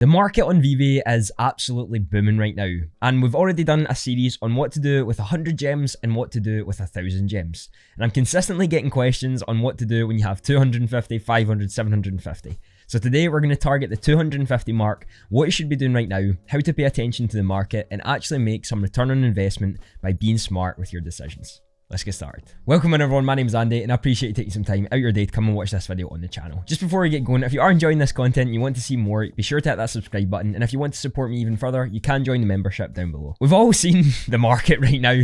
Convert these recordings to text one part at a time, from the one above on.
The market on Veve is absolutely booming right now, and we've already done a series on what to do with 100 gems and what to do with 1,000 gems. And I'm consistently getting questions on what to do when you have 250, 500, 750. So today we're going to target the 250 mark, what you should be doing right now, how to pay attention to the market, and actually make some return on investment by being smart with your decisions. Let's get started. Welcome in everyone, my name is Andy and I appreciate you taking some time out your day to come and watch this video on the channel. Just before we get going, if you are enjoying this content and you want to see more, be sure to hit that subscribe button, and if you want to support me even further, you can join the membership down below. We've all seen the market right now,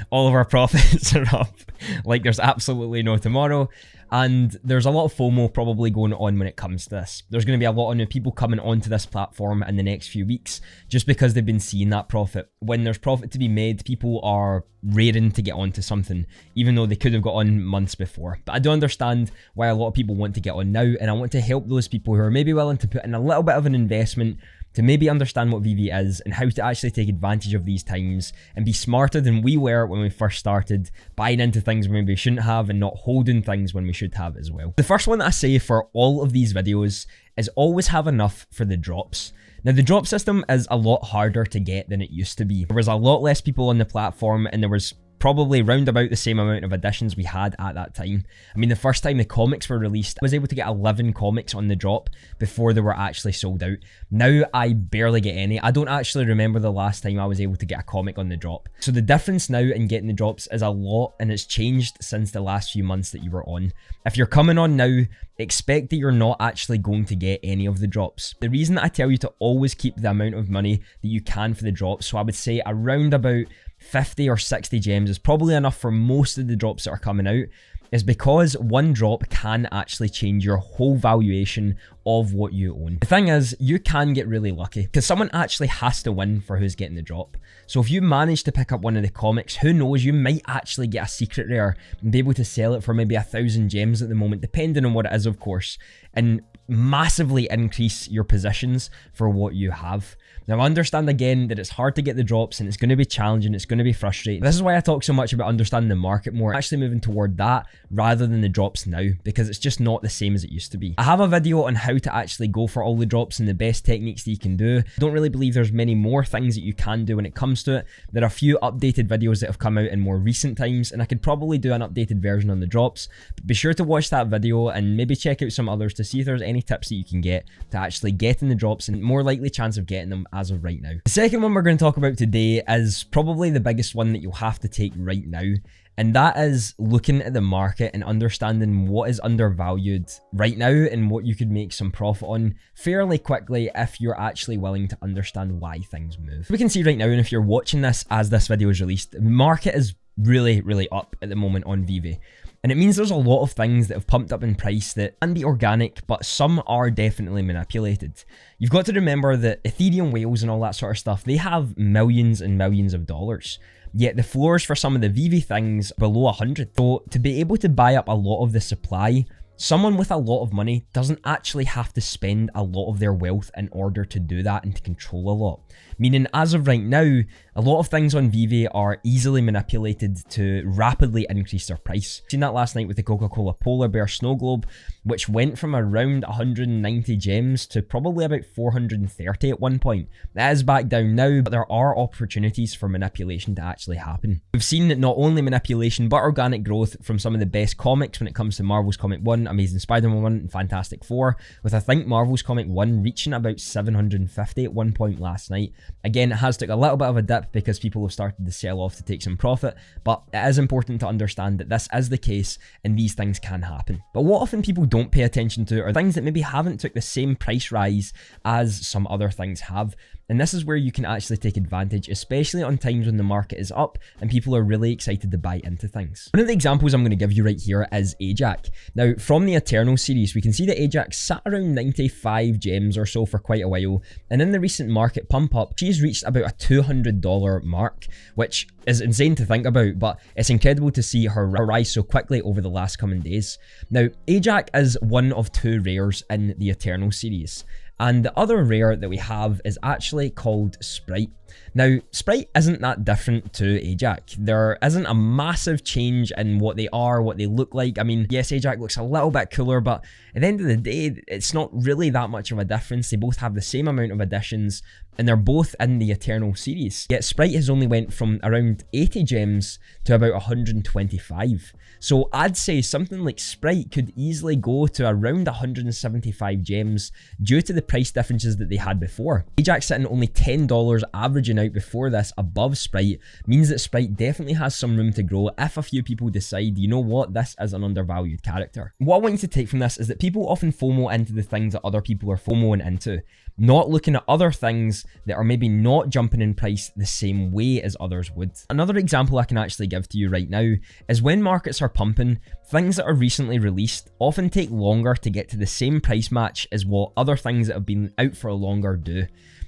all of our profits are up like there's absolutely no tomorrow. And there's a lot of FOMO probably going on when it comes to this. There's going to be a lot of new people coming onto this platform in the next few weeks just because they've been seeing that profit. When there's profit to be made, people are raring to get onto something, even though they could have got on months before. But I do understand why a lot of people want to get on now, and I want to help those people who are maybe willing to put in a little bit of an investment to maybe understand what Veve is and how to actually take advantage of these times and be smarter than we were when we first started, buying into things when we shouldn't have and not holding things when we should have as well. The first one that I say for all of these videos is always have enough for the drops. Now, the drop system is a lot harder to get than it used to be. There was a lot less people on the platform, and there was probably round about the same amount of additions we had at that time. I mean, the first time the comics were released, I was able to get 11 comics on the drop before they were actually sold out. Now I barely get any. I don't actually remember the last time I was able to get a comic on the drop. So the difference now in getting the drops is a lot, and it's changed since the last few months that you were on. If you're coming on now, expect that you're not actually going to get any of the drops. The reason that I tell you to always keep the amount of money that you can for the drops, so I would say around about 50 or 60 gems is probably enough for most of the drops that are coming out, is because one drop can actually change your whole valuation of what you own. The thing is, you can get really lucky because someone actually has to win for who's getting the drop. So if you manage to pick up one of the comics, who knows, you might actually get a secret rare and be able to sell it for maybe 1,000 gems at the moment, depending on what it is, of course, and massively increase your positions for what you have. Now, I understand again that it's hard to get the drops and it's going to be challenging, it's going to be frustrating. This is why I talk so much about understanding the market more, actually moving toward that rather than the drops now, because it's just not the same as it used to be. I have a video on how to actually go for all the drops and the best techniques that you can do. I don't really believe there's many more things that you can do when it comes to it. There are a few updated videos that have come out in more recent times, and I could probably do an updated version on the drops. But be sure to watch that video and maybe check out some others to see if there's any tips that you can get to actually getting the drops and more likely chance of getting them as of right now. The second one we're going to talk about today is probably the biggest one that you'll have to take right now, and that is looking at the market and understanding what is undervalued right now and what you could make some profit on fairly quickly if you're actually willing to understand why things move. We can see right now, and if you're watching this as this video is released, the market is really up at the moment on Veve. And it means there's a lot of things that have pumped up in price that can be organic, but some are definitely manipulated. You've got to remember that Ethereum whales and all that sort of stuff, they have millions and millions of dollars. Yet the floors for some of the Veve things below 100. So to be able to buy up a lot of the supply, someone with a lot of money doesn't actually have to spend a lot of their wealth in order to do that and to control a lot. Meaning, as of right now, a lot of things on Veve are easily manipulated to rapidly increase their price. Seen that last night with the Coca-Cola Polar Bear Snow Globe, which went from around 190 gems to probably about 430 at one point. That is back down now, but there are opportunities for manipulation to actually happen. We've seen that not only manipulation, but organic growth from some of the best comics when it comes to Marvel's Comic 1, Amazing Spider-Man 1, and Fantastic Four, with I think Marvel's Comic 1 reaching about 750 at one point last night. Again, it has took a little bit of a dip because people have started to sell off to take some profit, but it is important to understand that this is the case and these things can happen. But what often people don't pay attention to are things that maybe haven't took the same price rise as some other things have. And this is where you can actually take advantage, especially on times when the market is up and people are really excited to buy into things. One of the examples I'm going to give you right here is Ajax. Now, from the Eternal series, we can see that Ajax sat around 95 gems or so for quite a while. And in the recent market pump up, she's reached about a $200 mark, which is insane to think about, but it's incredible to see her rise so quickly over the last coming days. Now, Ajax is one of two rares in the Eternal series. And the other rare that we have is actually called Sprite. Now, Sprite isn't that different to Ajax. There isn't a massive change in what they are, what they look like. I mean, yes, Ajax looks a little bit cooler, but At the end of the day, it's not really that much of a difference. They both have the same amount of additions, and they're both in the Eternal series. Yet Sprite has only went from around 80 gems to about 125. So I'd say something like Sprite could easily go to around 175 gems due to the price differences that they had before. Ajax sitting only $10 averaging out before this above Sprite means that Sprite definitely has some room to grow if a few people decide, you know what, this is an undervalued character. What I want you to take from this is that people often FOMO into the things that other people are FOMOing into, not looking at other things that are maybe not jumping in price the same way as others would. Another example I can actually give to you right now is when markets are pumping, things that are recently released often take longer to get to the same price match as what other things that have been out for longer do.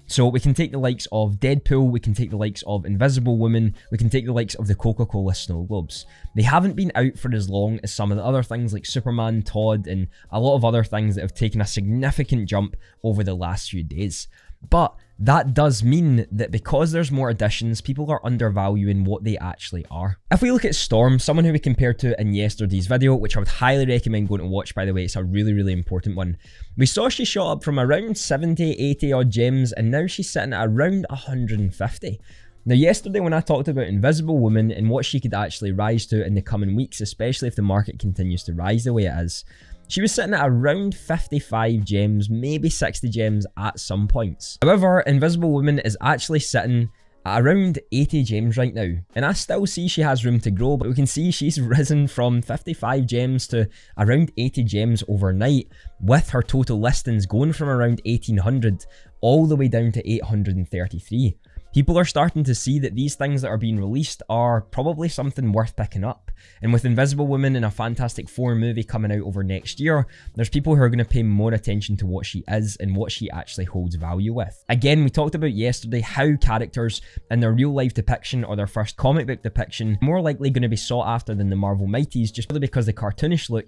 So we can take the likes of Deadpool, we can take the likes of Invisible Woman, we can take the likes of the Coca-Cola Snow Globes. They haven't been out for as long as some of the other things like Superman, Todd, and a lot of other things that have taken a significant jump over the last few days. But that does mean that because there's more additions, people are undervaluing what they actually are. If we look at Storm, someone who we compared to in yesterday's video, which I would highly recommend going to watch, by the way, it's a really important one. We saw she shot up from around 70, 80 odd gems, and now she's sitting at around 150. Now, yesterday when I talked about Invisible Woman and what she could actually rise to in the coming weeks, especially if the market continues to rise the way it is, she was sitting at around 55 gems, maybe 60 gems at some points. However, Invisible Woman is actually sitting at around 80 gems right now, and I still see she has room to grow, but we can see she's risen from 55 gems to around 80 gems overnight, with her total listings going from around 1800 all the way down to 833. People are starting to see that these things that are being released are probably something worth picking up. And with Invisible Woman and a Fantastic Four movie coming out over next year, there's people who are going to pay more attention to what she is and what she actually holds value with. Again, we talked about yesterday how characters in their real life depiction or their first comic book depiction are more likely going to be sought after than the Marvel Mighties, just purely because the cartoonish look.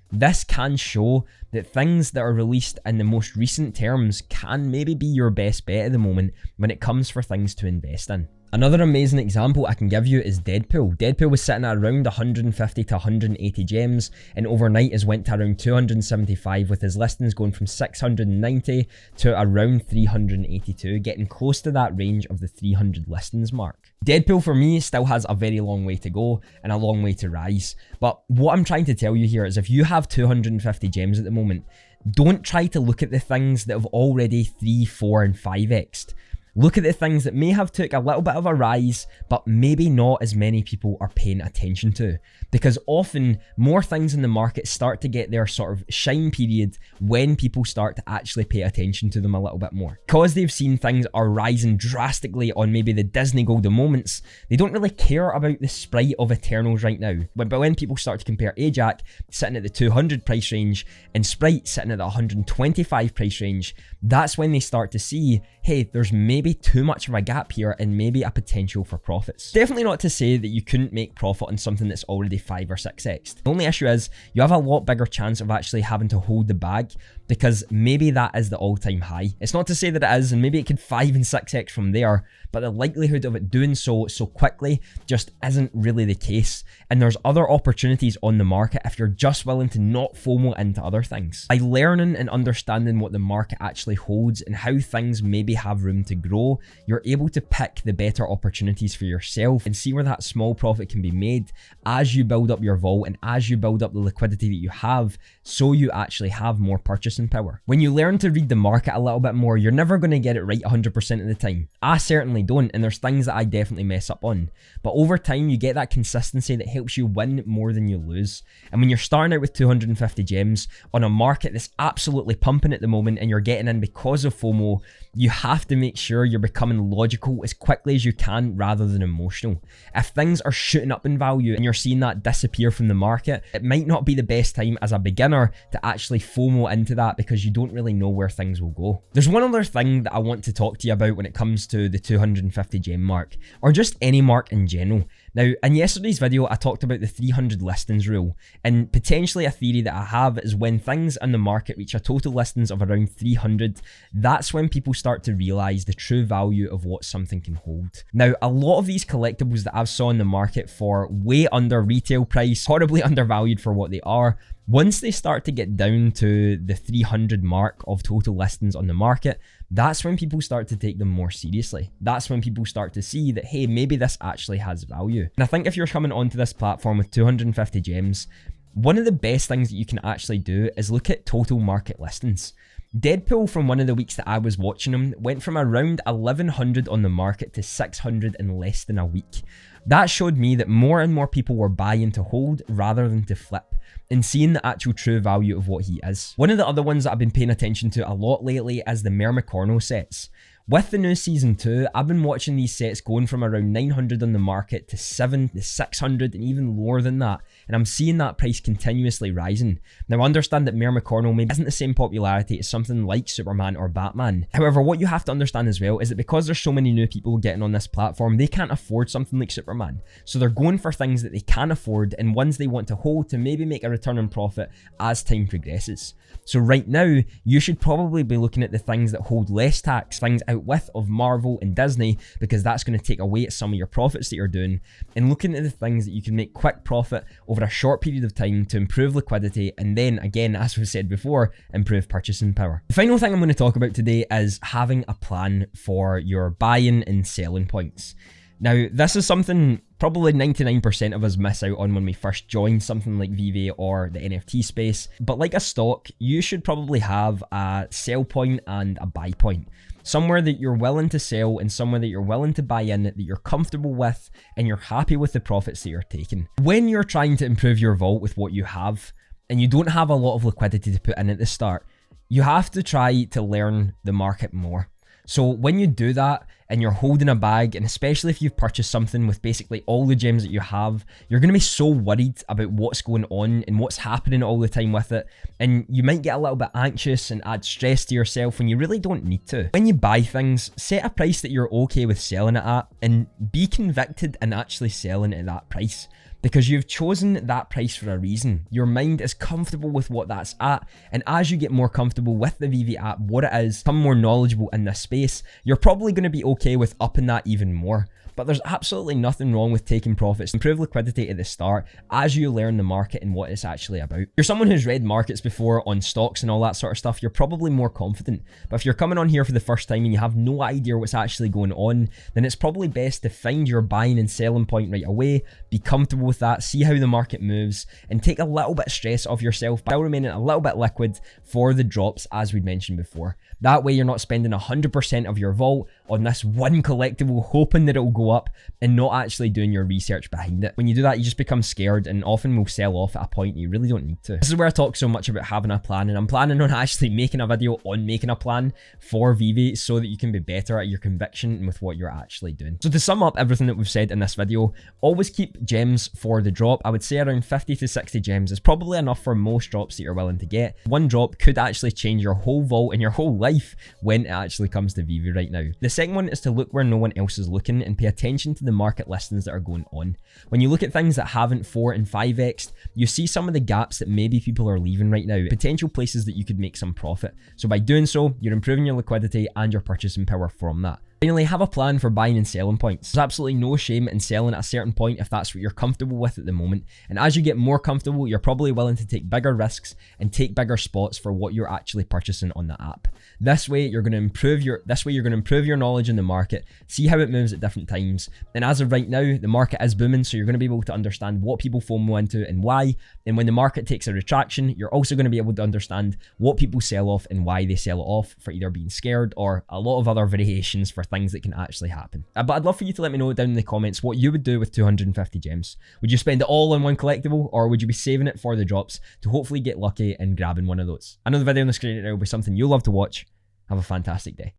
This can show that things that are released in the most recent terms can maybe be your best bet at the moment when it comes for things to invest in. Another amazing example I can give you is Deadpool. Deadpool was sitting at around 150 to 180 gems, and overnight has went to around 275, with his listings going from 690 to around 382, getting close to that range of the 300 listings mark. Deadpool for me still has a very long way to go and a long way to rise, but what I'm trying to tell you here is if you have 250 gems at the moment, don't try to look at the things that have already 3, 4 and 5x'd. Look at the things that may have took a little bit of a rise, but maybe not as many people are paying attention to. Because often, more things in the market start to get their sort of shine period when people start to actually pay attention to them a little bit more. Because they've seen things are rising drastically on maybe the Disney Golden Moments, they don't really care about the Sprite of Eternals right now. But when people start to compare Ajax sitting at the 200 price range and Sprite sitting at the 125 price range, that's when they start to see, hey, there's maybe too much of a gap here and maybe a potential for profits. Definitely not to say that you couldn't make profit on something that's already 5 or 6x. The only issue is you have a lot bigger chance of actually having to hold the bag because maybe that is the all-time high. It's not to say that it is, and maybe it could 5 and 6x from there, but the likelihood of it doing so quickly just isn't really the case. And there's other opportunities on the market if you're just willing to not FOMO into other things. By learning and understanding what the market actually holds and how things maybe have room to grow, you're able to pick the better opportunities for yourself and see where that small profit can be made as you build up your vault and as you build up the liquidity that you have, so you actually have more purchasing power. When you learn to read the market a little bit more, you're never going to get it right 100% of the time. I certainly don't, and there's things that I definitely mess up on. But over time, you get that consistency that helps you win more than you lose. And when you're starting out with 250 gems on a market that's absolutely pumping at the moment and you're getting in because of FOMO, you have to make sure you're becoming logical as quickly as you can rather than emotional. If things are shooting up in value and you're seeing that disappear from the market, it might not be the best time as a beginner to actually FOMO into that because you don't really know where things will go. There's one other thing that I want to talk to you about when it comes to the 250 gem mark, or just any mark in general. Now, in yesterday's video, I talked about the 300 listings rule, and potentially a theory that I have is when things in the market reach a total listings of around 300, that's when people start to realize the true value of what something can hold. Now, a lot of these collectibles that I've saw in the market for way under retail price, horribly undervalued for what they are, once they start to get down to the 300 mark of total listings on the market, that's when people start to take them more seriously. That's when people start to see that, hey, maybe this actually has value. And I think if you're coming onto this platform with 250 gems, one of the best things that you can actually do is look at total market listings. Deadpool, from one of the weeks that I was watching him, went from around 1100 on the market to 600 in less than a week. That showed me that more and more people were buying to hold rather than to flip, and seeing the actual true value of what he is. One of the other ones that I've been paying attention to a lot lately is the Mermicorno sets. With the new season 2, I've been watching these sets going from around 900 on the market to 700 to 600 and even lower than that, and I'm seeing that price continuously rising. Now, I understand that Mermicorno maybe isn't the same popularity as something like Superman or Batman. However, what you have to understand as well is that because there's so many new people getting on this platform, they can't afford something like Superman. So they're going for things that they can afford and ones they want to hold to maybe make a return on profit as time progresses. So right now, you should probably be looking at the things that hold less tax, things out with of Marvel and Disney, because that's going to take away at some of your profits that you're doing, and looking at the things that you can make quick profit over a short period of time to improve liquidity, and then again, as we've said before, improve purchasing power. The final thing I'm going to talk about today is having a plan for your buying and selling points. Now, this is something probably 99% of us miss out on when we first join something like Veve or the NFT space. But like a stock, you should probably have a sell point and a buy point. Somewhere that you're willing to sell and somewhere that you're willing to buy in, that you're comfortable with and you're happy with the profits that you're taking. When you're trying to improve your vault with what you have and you don't have a lot of liquidity to put in at the start, you have to try to learn the market more. So when you do that and you're holding a bag, and especially if you've purchased something with basically all the gems that you have, you're going to be so worried about what's going on and what's happening all the time with it. And you might get a little bit anxious and add stress to yourself when you really don't need to. When you buy things, set a price that you're okay with selling it at and be convicted in actually selling at that price. Because you've chosen that price for a reason. Your mind is comfortable with what that's at, and as you get more comfortable with the Veve app, what it is, become more knowledgeable in this space, you're probably going to be okay with upping that even more. But there's absolutely nothing wrong with taking profits, improve liquidity at the start as you learn the market and what it's actually about. If you're someone who's read markets before on stocks and all that sort of stuff, you're probably more confident. But if you're coming on here for the first time and you have no idea what's actually going on, then it's probably best to find your buying and selling point right away, be comfortable with that, see how the market moves, and take a little bit of stress off yourself by remaining a little bit liquid for the drops, as we mentioned before. That way you're not spending 100% of your vault on this one collectible hoping that it'll go up and not actually doing your research behind it. When you do that, you just become scared and often will sell off at a point you really don't need to. This is where I talk so much about having a plan, and I'm planning on actually making a video on making a plan for Veve so that you can be better at your conviction and with what you're actually doing. So to sum up everything that we've said in this video, always keep gems for the drop. I would say around 50 to 60 gems is probably enough for most drops that you're willing to get. One drop could actually change your whole vault and your whole life when it actually comes to Veve right now. The second one is to look where no one else is looking and pay attention to the market listings that are going on. When you look at things that haven't 4 and 5x'd, you see some of the gaps that maybe people are leaving right now, potential places that you could make some profit. So by doing so, you're improving your liquidity and your purchasing power from that. Finally, have a plan for buying and selling points. There's absolutely no shame in selling at a certain point if that's what you're comfortable with at the moment. And as you get more comfortable, you're probably willing to take bigger risks and take bigger spots for what you're actually purchasing on the app. This way, you're going to improve your knowledge in the market, see how it moves at different times. And as of right now, the market is booming, so you're going to be able to understand what people FOMO into and why. And when the market takes a retraction, you're also going to be able to understand what people sell off and why they sell it off, for either being scared or a lot of other variations for things that can actually happen. But I'd love for you to let me know down in the comments what you would do with 250 gems. Would you spend it all on one collectible, or would you be saving it for the drops to hopefully get lucky and grabbing one of those? I know the video on the screen right now will be something you'll love to watch. Have a fantastic day.